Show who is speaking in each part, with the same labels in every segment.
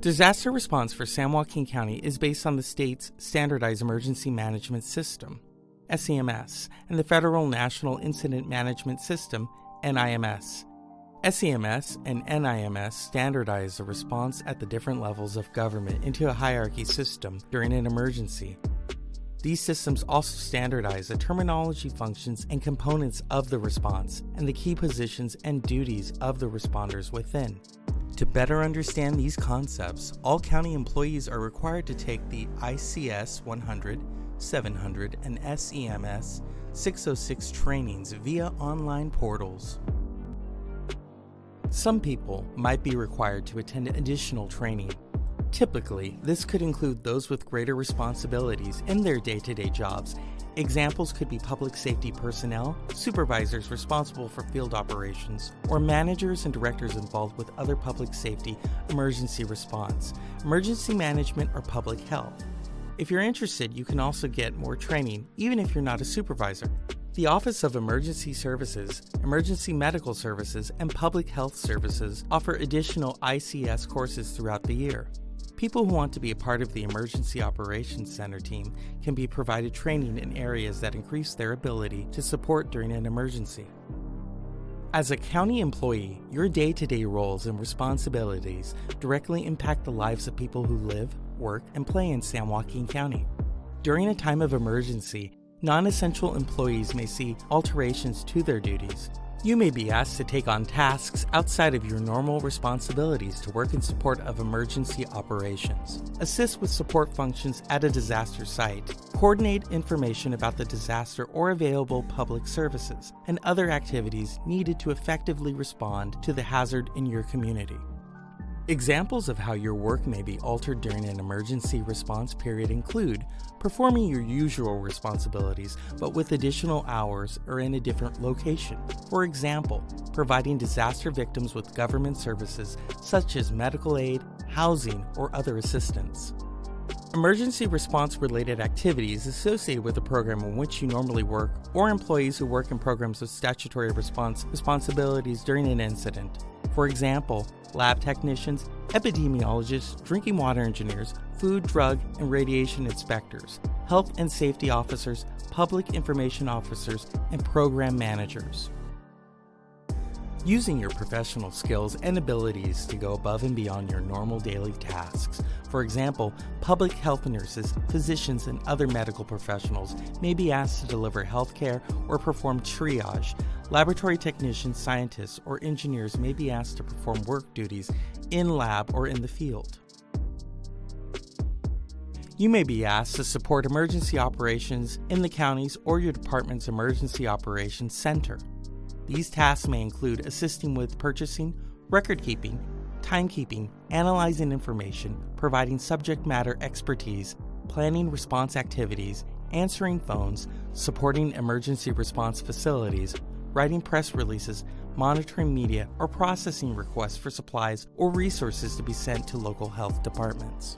Speaker 1: Disaster response for San Joaquin County is based on the state's Standardized Emergency Management System, SEMS, and the Federal National Incident Management System, NIMS. SEMS and NIMS standardize the response at the different levels of government into a hierarchy system during an emergency. These systems also standardize the terminology, functions, and components of the response and the key positions and duties of the responders within. To better understand these concepts, all county employees are required to take the ICS 100, 700, and SEMS 606 trainings via online portals. Some people might be required to attend additional training. Typically, this could include those with greater responsibilities in their day-to-day jobs. Examples could be public safety personnel, supervisors responsible for field operations, or managers and directors involved with other public safety, emergency response, emergency management, or public health. If you're interested, you can also get more training, even if you're not a supervisor. The Office of Emergency Services, Emergency Medical Services, and Public Health Services offer additional ICS courses throughout the year. People who want to be a part of the Emergency Operations Center team can be provided training in areas that increase their ability to support during an emergency. As a county employee, your day-to-day roles and responsibilities directly impact the lives of people who live, work, and play in San Joaquin County. During a time of emergency, non-essential employees may see alterations to their duties. You may be asked to take on tasks outside of your normal responsibilities to work in support of emergency operations, assist with support functions at a disaster site, coordinate information about the disaster or available public services, and other activities needed to effectively respond to the hazard in your community. Examples of how your work may be altered during an emergency response period include performing your usual responsibilities but with additional hours or in a different location. For example, providing disaster victims with government services such as medical aid, housing, or other assistance. Emergency response-related activities associated with the program in which you normally work, or employees who work in programs with statutory responsibilities during an incident. For example, lab technicians, epidemiologists, drinking water engineers, food, drug, and radiation inspectors, health and safety officers, public information officers, and program managers. Using your professional skills and abilities to go above and beyond your normal daily tasks. For example, public health nurses, physicians, and other medical professionals may be asked to deliver healthcare or perform triage. Laboratory technicians, scientists, or engineers may be asked to perform work duties in lab or in the field. You may be asked to support emergency operations in the county's or your department's Emergency Operations Center. These tasks may include assisting with purchasing, record keeping, timekeeping, analyzing information, providing subject matter expertise, planning response activities, answering phones, supporting emergency response facilities, writing press releases, monitoring media, or processing requests for supplies or resources to be sent to local health departments.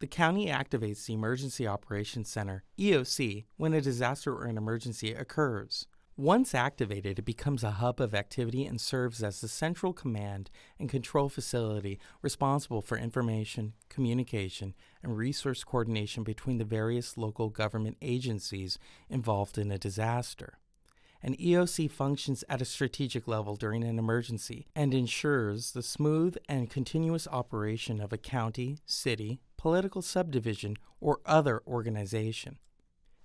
Speaker 1: The county activates the Emergency Operations Center, EOC, when a disaster or an emergency occurs. Once activated, it becomes a hub of activity and serves as the central command and control facility responsible for information, communication, and resource coordination between the various local government agencies involved in a disaster. An EOC functions at a strategic level during an emergency and ensures the smooth and continuous operation of a county, city, political subdivision, or other organization.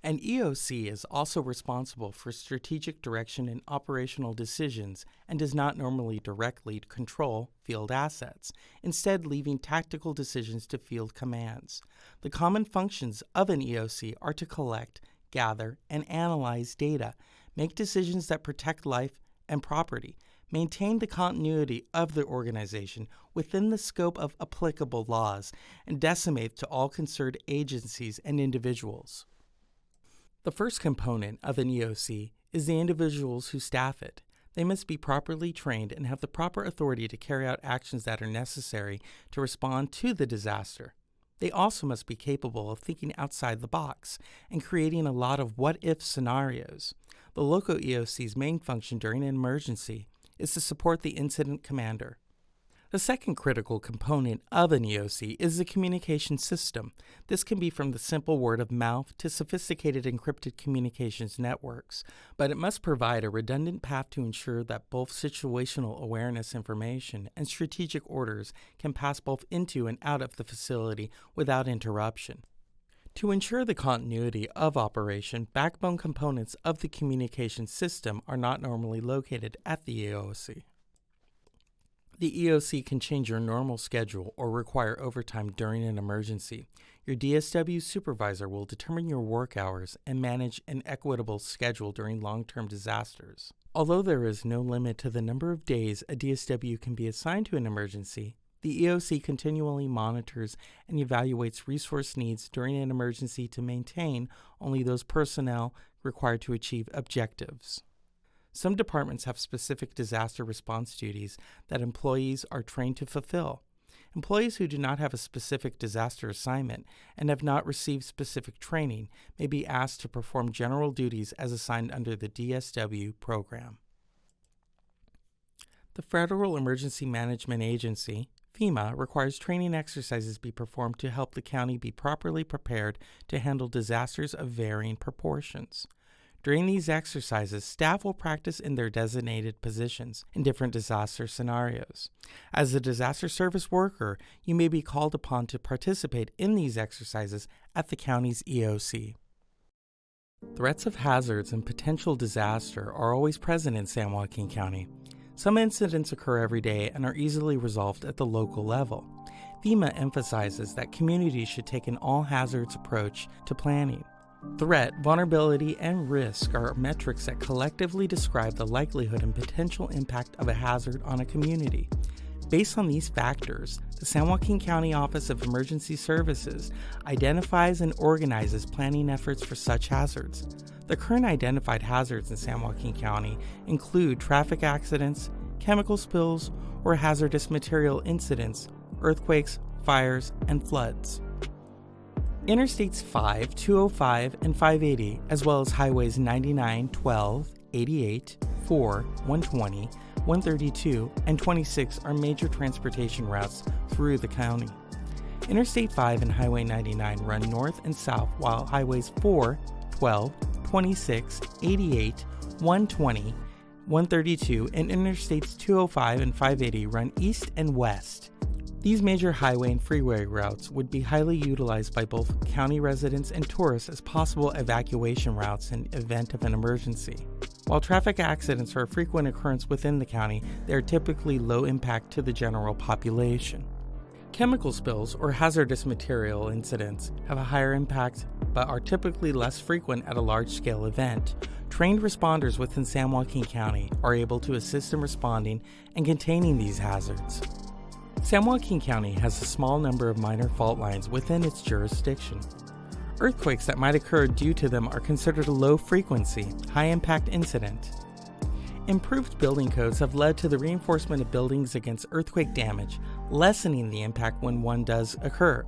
Speaker 1: An EOC is also responsible for strategic direction and operational decisions and does not normally directly control field assets, instead leaving tactical decisions to field commands. The common functions of an EOC are to collect, gather, and analyze data, make decisions that protect life and property, maintain the continuity of the organization within the scope of applicable laws, and disseminate to all concerned agencies and individuals. The first component of an EOC is the individuals who staff it. They must be properly trained and have the proper authority to carry out actions that are necessary to respond to the disaster. They also must be capable of thinking outside the box and creating a lot of what-if scenarios. The local EOC's main function during an emergency is to support the incident commander. The second critical component of an EOC is the communication system. This can be from the simple word of mouth to sophisticated encrypted communications networks, but it must provide a redundant path to ensure that both situational awareness information and strategic orders can pass both into and out of the facility without interruption. To ensure the continuity of operation, backbone components of the communication system are not normally located at the EOC. The EOC can change your normal schedule or require overtime during an emergency. Your DSW supervisor will determine your work hours and manage an equitable schedule during long-term disasters. Although there is no limit to the number of days a DSW can be assigned to an emergency, the EOC continually monitors and evaluates resource needs during an emergency to maintain only those personnel required to achieve objectives. Some departments have specific disaster response duties that employees are trained to fulfill. Employees who do not have a specific disaster assignment and have not received specific training may be asked to perform general duties as assigned under the DSW program. The Federal Emergency Management Agency, FEMA, requires training exercises be performed to help the county be properly prepared to handle disasters of varying proportions. During these exercises, staff will practice in their designated positions in different disaster scenarios. As a disaster service worker, you may be called upon to participate in these exercises at the county's EOC. Threats of hazards and potential disaster are always present in San Joaquin County. Some incidents occur every day and are easily resolved at the local level. FEMA emphasizes that communities should take an all-hazards approach to planning. Threat, vulnerability, and risk are metrics that collectively describe the likelihood and potential impact of a hazard on a community. Based on these factors, the San Joaquin County Office of Emergency Services identifies and organizes planning efforts for such hazards. The current identified hazards in San Joaquin County include traffic accidents, chemical spills, or hazardous material incidents, earthquakes, fires, and floods. Interstates 5, 205, and 580, as well as highways 99, 12, 88, 4, 120, 132, and 26 are major transportation routes through the county. Interstate 5 and Highway 99 run north and south, while highways 4, 12, 26, 88, 120, 132, and Interstates 205 and 580 run east and west. These major highway and freeway routes would be highly utilized by both county residents and tourists as possible evacuation routes in event of an emergency. While traffic accidents are a frequent occurrence within the county, they are typically low impact to the general population. Chemical spills or hazardous material incidents have a higher impact but are typically less frequent at a large-scale event. Trained responders within San Joaquin County are able to assist in responding and containing these hazards. San Joaquin County has a small number of minor fault lines within its jurisdiction. Earthquakes that might occur due to them are considered a low-frequency, high-impact incident. Improved building codes have led to the reinforcement of buildings against earthquake damage, lessening the impact when one does occur.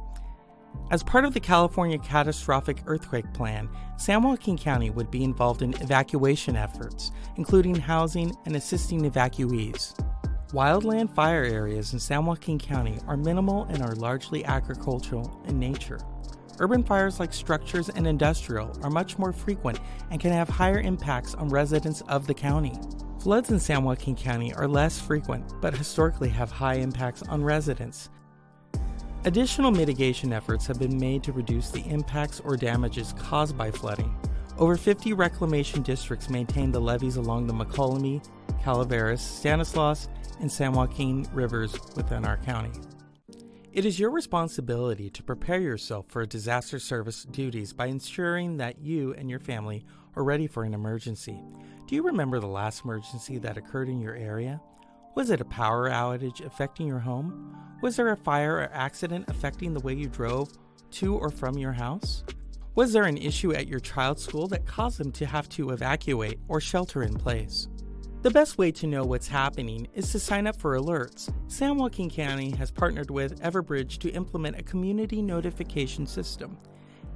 Speaker 1: As part of the California Catastrophic Earthquake Plan, San Joaquin County would be involved in evacuation efforts, including housing and assisting evacuees. Wildland fire areas in San Joaquin County are minimal and are largely agricultural in nature. Urban fires like structures and industrial are much more frequent and can have higher impacts on residents of the county. Floods in San Joaquin County are less frequent, but historically have high impacts on residents. Additional mitigation efforts have been made to reduce the impacts or damages caused by flooding. Over 50 reclamation districts maintain the levees along the McCollum, Calaveras, Stanislaus, and San Joaquin rivers within our county. It is your responsibility to prepare yourself for disaster service duties by ensuring that you and your family are ready for an emergency. Do you remember the last emergency that occurred in your area? Was it a power outage affecting your home? Was there a fire or accident affecting the way you drove to or from your house? Was there an issue at your child's school that caused them to have to evacuate or shelter in place? The best way to know what's happening is to sign up for alerts. San Joaquin County has partnered with Everbridge to implement a community notification system.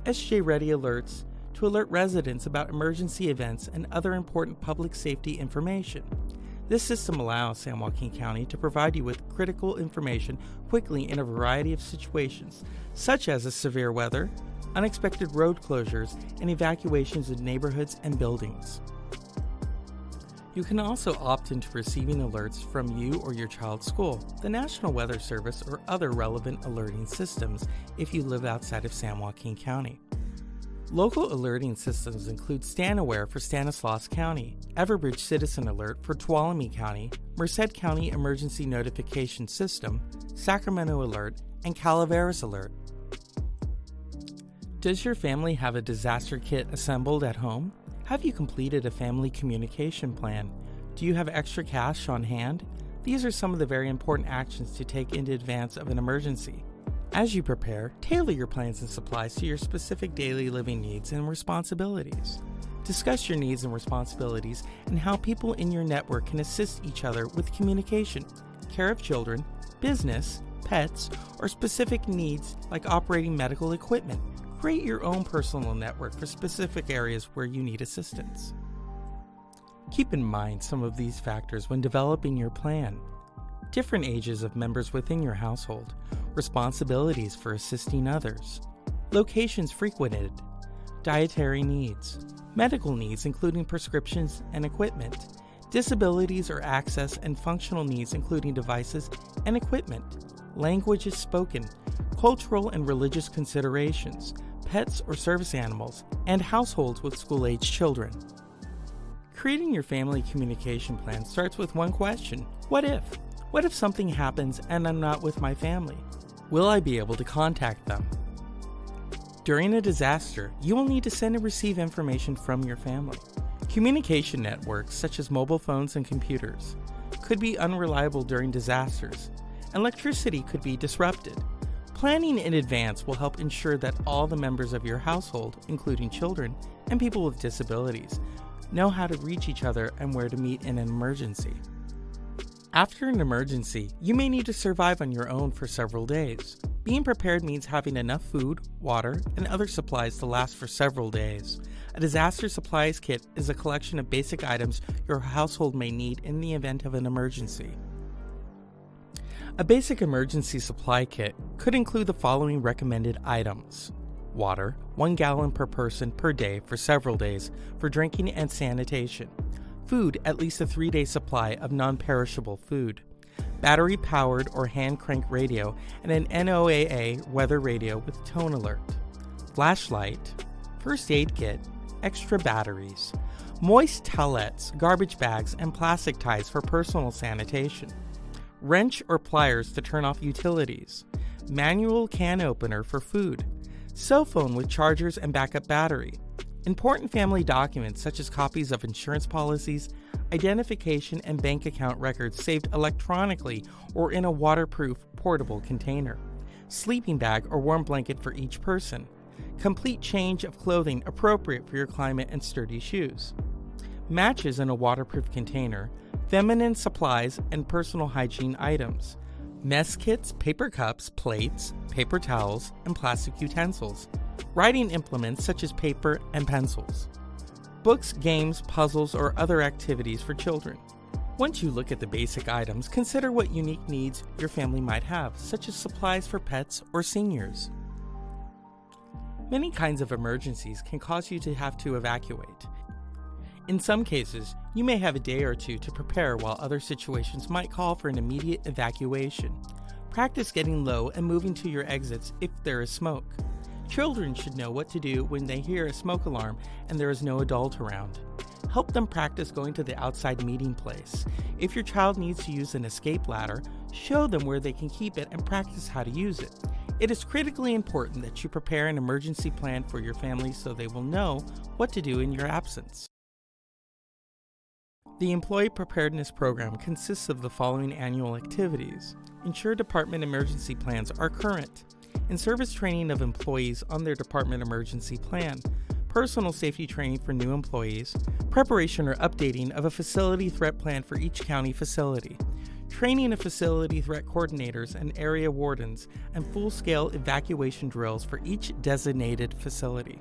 Speaker 1: SJ Ready alerts to alert residents about emergency events and other important public safety information. This system allows San Joaquin County to provide you with critical information quickly in a variety of situations, such as severe weather, unexpected road closures, and evacuations in neighborhoods and buildings. You can also opt into receiving alerts from you or your child's school, the National Weather Service, or other relevant alerting systems if you live outside of San Joaquin County. Local alerting systems include StanAware for Stanislaus County, Everbridge Citizen Alert for Tuolumne County, Merced County Emergency Notification System, Sacramento Alert, and Calaveras Alert. Does your family have a disaster kit assembled at home? Have you completed a family communication plan? Do you have extra cash on hand? These are some of the very important actions to take in advance of an emergency. As you prepare, tailor your plans and supplies to your specific daily living needs and responsibilities. Discuss your needs and responsibilities and how people in your network can assist each other with communication, care of children, business, pets, or specific needs like operating medical equipment. Create your own personal network for specific areas where you need assistance. Keep in mind some of these factors when developing your plan. Different ages of members within your household, responsibilities for assisting others, locations frequented, dietary needs, medical needs including prescriptions and equipment, disabilities or access and functional needs including devices and equipment, languages spoken, cultural and religious considerations, pets or service animals, and households with school-age children. Creating your family communication plan starts with one question: what if? What if something happens and I'm not with my family? Will I be able to contact them? During a disaster, you will need to send and receive information from your family. Communication networks, such as mobile phones and computers, could be unreliable during disasters. Electricity could be disrupted. Planning in advance will help ensure that all the members of your household, including children and people with disabilities, know how to reach each other and where to meet in an emergency. After an emergency, you may need to survive on your own for several days. Being prepared means having enough food, water, and other supplies to last for several days. A disaster supplies kit is a collection of basic items your household may need in the event of an emergency. A basic emergency supply kit could include the following recommended items: water, 1 gallon per person per day for several days for drinking and sanitation. Food, at least a 3-day supply of non-perishable food. Battery-powered or hand-crank radio and an NOAA weather radio with tone alert. Flashlight, first aid kit, extra batteries. Moist towelettes, garbage bags, and plastic ties for personal sanitation. Wrench or pliers to turn off utilities. Manual can opener for food. Cell phone with chargers and backup battery. Important family documents such as copies of insurance policies, identification, and bank account records saved electronically or in a waterproof, portable container. Sleeping bag or warm blanket for each person. Complete change of clothing appropriate for your climate and sturdy shoes. Matches in a waterproof container. Feminine supplies and personal hygiene items. Mess kits, paper cups, plates, paper towels, and plastic utensils. Writing implements such as paper and pencils. Books, games, puzzles, or other activities for children. Once you look at the basic items, consider what unique needs your family might have, such as supplies for pets or seniors. Many kinds of emergencies can cause you to have to evacuate. In some cases, you may have a day or two to prepare, while other situations might call for an immediate evacuation. Practice getting low and moving to your exits if there is smoke. Children should know what to do when they hear a smoke alarm and there is no adult around. Help them practice going to the outside meeting place. If your child needs to use an escape ladder, show them where they can keep it and practice how to use it. It is critically important that you prepare an emergency plan for your family so they will know what to do in your absence. The Employee Preparedness Program consists of the following annual activities. Ensure department emergency plans are current. In-service training of employees on their department emergency plan. Personal safety training for new employees. Preparation or updating of a facility threat plan for each county facility. Training of facility threat coordinators and area wardens, and full-scale evacuation drills for each designated facility.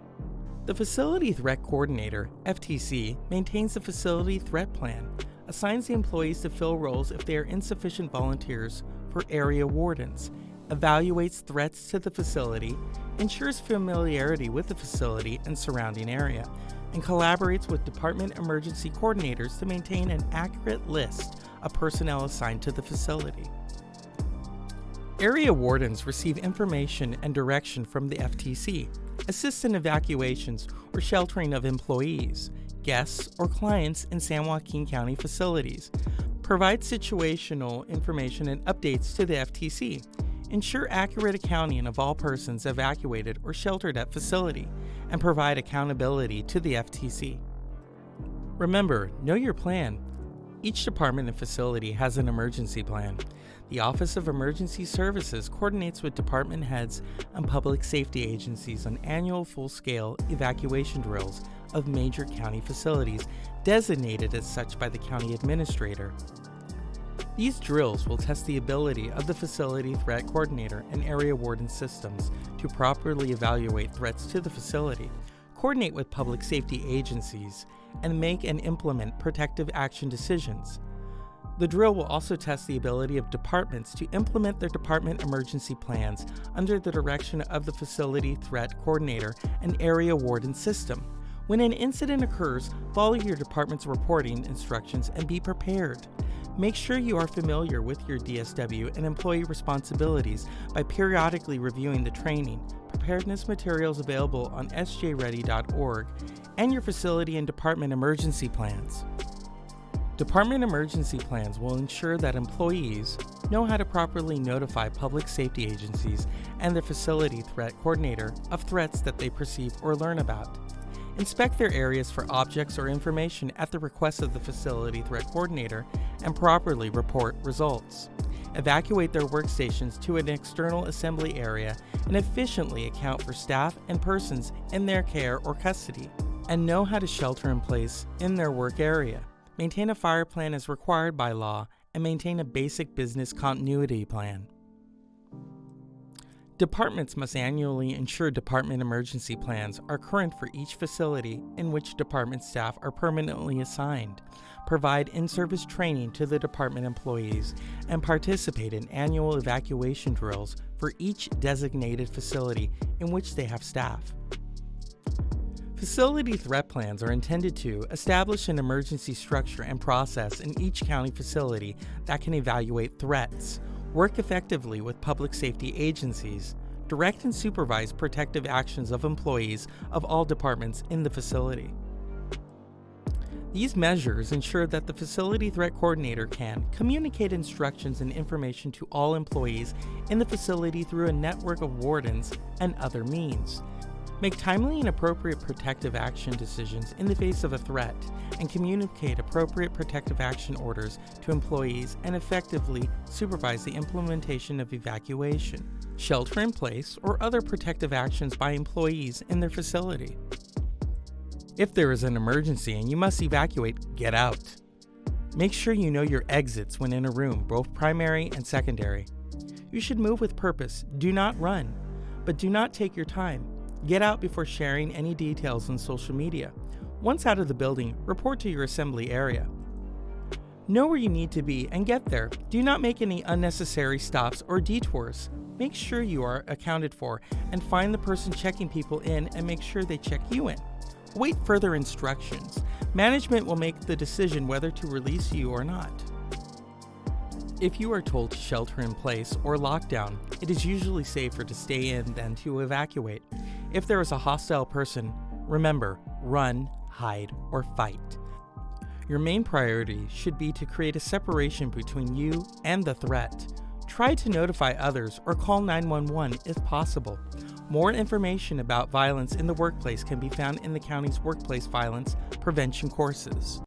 Speaker 1: The Facility Threat Coordinator, FTC, maintains the Facility Threat Plan, assigns the employees to fill roles if they are insufficient volunteers for area wardens, evaluates threats to the facility, ensures familiarity with the facility and surrounding area, and collaborates with department emergency coordinators to maintain an accurate list of personnel assigned to the facility. Area wardens receive information and direction from the FTC, assist in evacuations or sheltering of employees, guests, or clients in San Joaquin County facilities, provide situational information and updates to the FTC, ensure accurate accounting of all persons evacuated or sheltered at facility, and provide accountability to the FTC. Remember, know your plan. Each department and facility has an emergency plan. The Office of Emergency Services coordinates with department heads and public safety agencies on annual full-scale evacuation drills of major county facilities designated as such by the county administrator. These drills will test the ability of the facility threat coordinator and area warden systems to properly evaluate threats to the facility, coordinate with public safety agencies, and make and implement protective action decisions. The drill will also test the ability of departments to implement their department emergency plans under the direction of the facility threat coordinator and area warden system. When an incident occurs, follow your department's reporting instructions and be prepared. Make sure you are familiar with your DSW and employee responsibilities by periodically reviewing the training, preparedness materials available on sjready.org, and your facility and department emergency plans. Department emergency plans will ensure that employees know how to properly notify public safety agencies and their facility threat coordinator of threats that they perceive or learn about. Inspect their areas for objects or information at the request of the facility threat coordinator and properly report results. Evacuate their workstations to an external assembly area and efficiently account for staff and persons in their care or custody, and know how to shelter in place in their work area. Maintain a fire plan as required by law, and maintain a basic business continuity plan. Departments must annually ensure department emergency plans are current for each facility in which department staff are permanently assigned, provide in-service training to the department employees, and participate in annual evacuation drills for each designated facility in which they have staff. Facility threat plans are intended to establish an emergency structure and process in each county facility that can evaluate threats, work effectively with public safety agencies, direct and supervise protective actions of employees of all departments in the facility. These measures ensure that the facility threat coordinator can communicate instructions and information to all employees in the facility through a network of wardens and other means, make timely and appropriate protective action decisions in the face of a threat, and communicate appropriate protective action orders to employees and effectively supervise the implementation of evacuation, shelter in place, or other protective actions by employees in their facility. If there is an emergency and you must evacuate, get out. Make sure you know your exits when in a room, both primary and secondary. You should move with purpose. Do not run, but do not take your time. Get out before sharing any details on social media. Once out of the building, report to your assembly area. Know where you need to be and get there. Do not make any unnecessary stops or detours. Make sure you are accounted for and find the person checking people in and make sure they check you in. Await further instructions. Management will make the decision whether to release you or not. If you are told to shelter in place or lockdown, it is usually safer to stay in than to evacuate. If there is a hostile person, remember, run, hide, or fight. Your main priority should be to create a separation between you and the threat. Try to notify others or call 911 if possible. More information about violence in the workplace can be found in the county's workplace violence prevention courses.